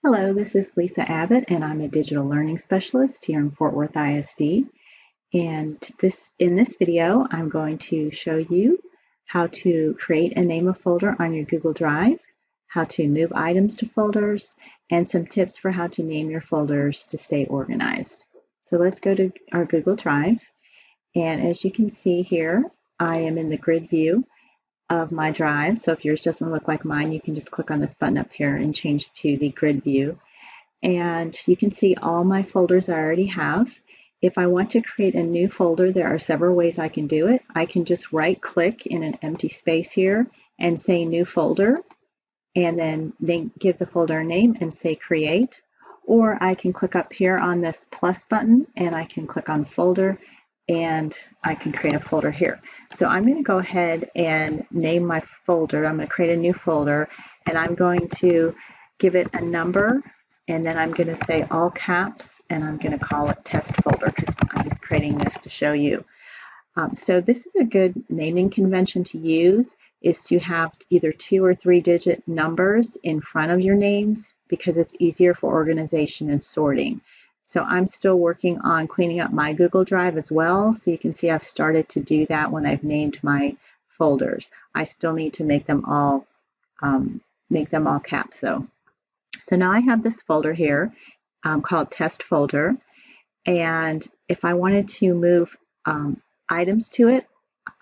Hello, this is Lisa Abbott, and I'm a digital learning specialist here in Fort Worth ISD. And in this video, I'm going to show you how to create and name a folder on your Google Drive, how to move items to folders, and some tips for how to name your folders to stay organized. So let's go to our Google Drive. And as you can see here, I am in the grid view of my drive. So if yours doesn't look like mine, you can just click on this button up here and change to the grid view. And you can see all my folders I already have. If I want to create a new folder, there are several ways I can do it. I can just right click in an empty space here and say new folder, and then give the folder a name and say create. Or I can click up here on this plus button and I can click on folder and I can create a folder here. So I'm going to go ahead and name my folder. I'm going to create a new folder and I'm going to give it a number, and then I'm going to say all caps and I'm going to call it test folder because I'm just creating this to show you. So this is a good naming convention to use, is to have either 2 or 3 digit numbers in front of your names because it's easier for organization and sorting. So I'm still working on cleaning up my Google Drive as well. So you can see I've started to do that when I've named my folders. I still need to make them all caps though. So now I have this folder here called test folder. And if I wanted to move items to it,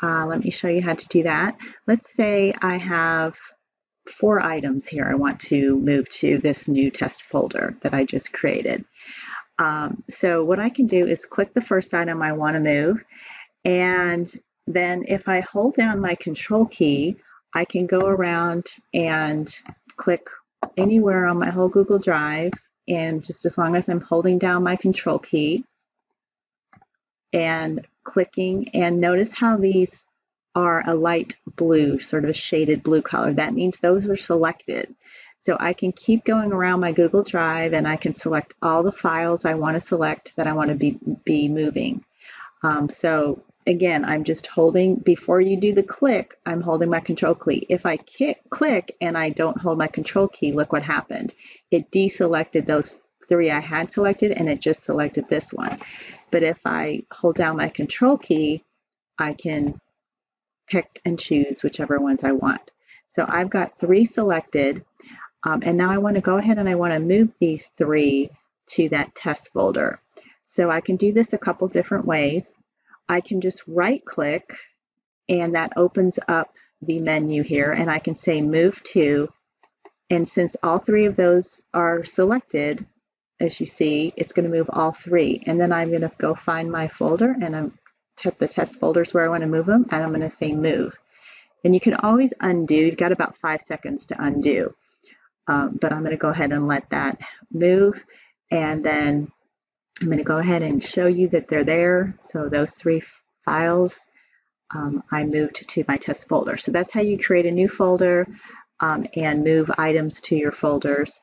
let me show you how to do that. Let's say I have 4 items here I want to move to this new test folder that I just created. So what I can do is click the first item I want to move, and then if I hold down my control key, I can go around and click anywhere on my whole Google Drive, and just as long as I'm holding down my control key and clicking, and notice how these are a light blue, sort of a shaded blue color. That means those are selected. So I can keep going around my Google Drive and I can select all the files I want to select that I want to be moving. So again, I'm just holding, before you do the click, I'm holding my control key. If I click and I don't hold my control key, look what happened. It deselected those 3 I had selected and it just selected this one. But if I hold down my control key, I can pick and choose whichever ones I want. So I've got 3 selected, and now I want to go ahead and I want to move these 3 to that test folder. So I can do this a couple different ways. I can just right click and that opens up the menu here, and I can say move to, and since all 3 of those are selected, as you see, it's going to move all 3. And then I'm going to go find my folder and I'm the test folders where I want to move them, and I'm going to say move. And you can always undo. You've got about 5 seconds to undo. But I'm going to go ahead and let that move, and then I'm going to go ahead and show you that they're there. So those 3 files I moved to my test folder. So that's how you create a new folder and move items to your folders.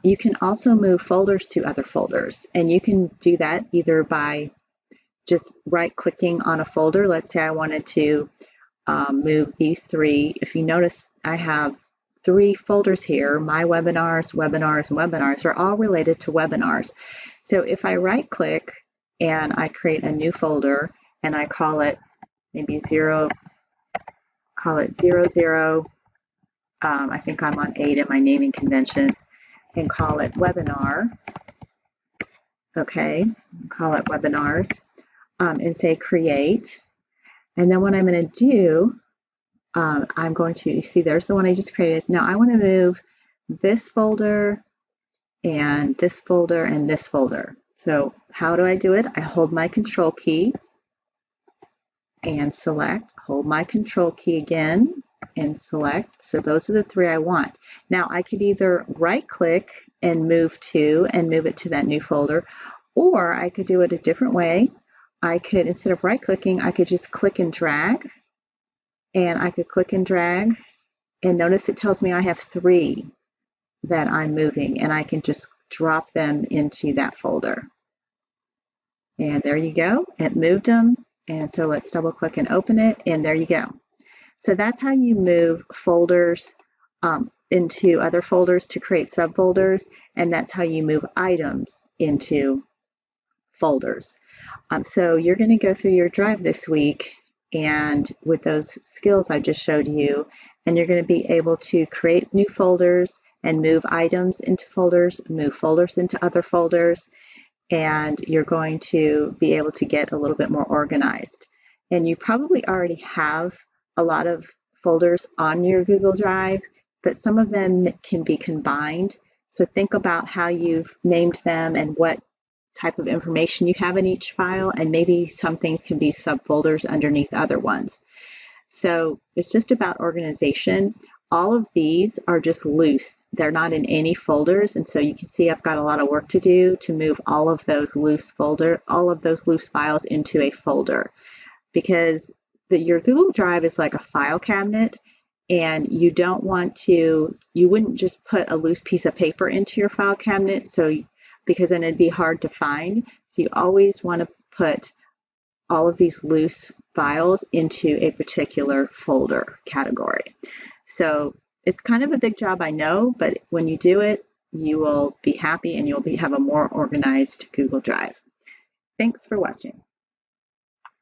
You can also move folders to other folders, and you can do that either by just right clicking on a folder. Let's say I wanted to move these 3. If you notice, I have 3 folders here, my webinars, webinars, and webinars are all related to webinars. So if I right click and I create a new folder and I call it maybe 00, I think I'm on 8 in my naming conventions, and call it webinar. Okay, call it webinars, and say create. And then what I'm going to do, I'm going to, you see there's the one I just created. Now I want to move this folder and this folder and this folder. So how do I do it? I hold my control key and select, hold my control key again and select. So those are the 3 I want. Now I could either right click and move it to that new folder, or I could do it a different way. I could, instead of right clicking, I could just click and drag, and I could click and drag, and notice it tells me I have 3 that I'm moving, and I can just drop them into that folder. And there you go, it moved them. And so let's double click and open it, and there you go. So that's how you move folders into other folders to create subfolders, and that's how you move items into folders. So you're going to go through your drive this week and with those skills I just showed you, and you're going to be able to create new folders and move items into folders, move folders into other folders, and you're going to be able to get a little bit more organized. And you probably already have a lot of folders on your Google Drive, but some of them can be combined. So think about how you've named them and what type of information you have in each file, and maybe some things can be subfolders underneath other ones. So it's just about organization. All of these are just loose. They're not in any folders, and so you can see I've got a lot of work to do to move all of those loose files into a folder, because your Google Drive is like a file cabinet, and you wouldn't just put a loose piece of paper into your file cabinet, because then it'd be hard to find. So you always want to put all of these loose files into a particular folder category. So it's kind of a big job, I know, but when you do it, you will be happy and you'll have a more organized Google Drive. Thanks for watching.